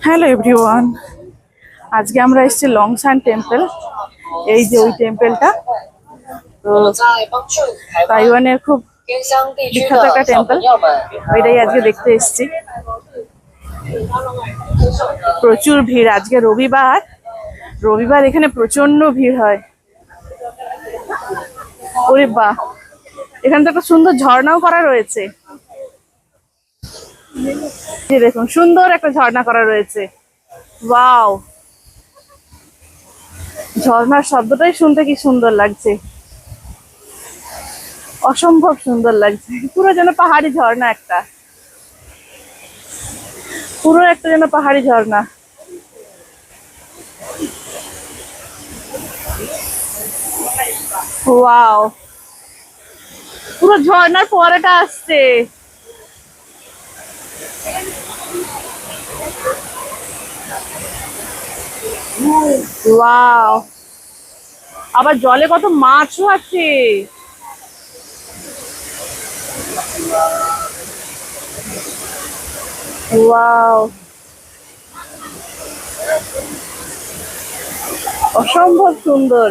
Hello everyone, আজকে আমরা এসেছি লংসান টেম্পল। এই যে ওই টেম্পলটা তো তাইওয়ানের খুব বিখ্যাত একটা টেম্পল, ওইটাই আজকে দেখতে এসেছি। প্রচুর ভিড়, আজকে রবিবার। রবিবার এখানে প্রচন্ড ভিড় হয়। ওরে বাহ, এখানে তো একটা সুন্দর ঝর্ণাও করা রয়েছে। দেখুন, সুন্দর একটা ঝর্ণা করা রয়েছে। ওয়াও, ঝর্ণার শব্দটাই শুনতে কি সুন্দর লাগছে, অসম্ভব সুন্দর লাগছে। পুরো যেন পাহাড়ি ঝর্ণা, পুরো একটা যেন পাহাড়ি ঝর্ণা। ওয়াও, পুরো ঝর্ণার পরেটা আসছে। ওয়াও, আবার জলে কত মাছও আছে। ওয়াও, অসম্ভব সুন্দর।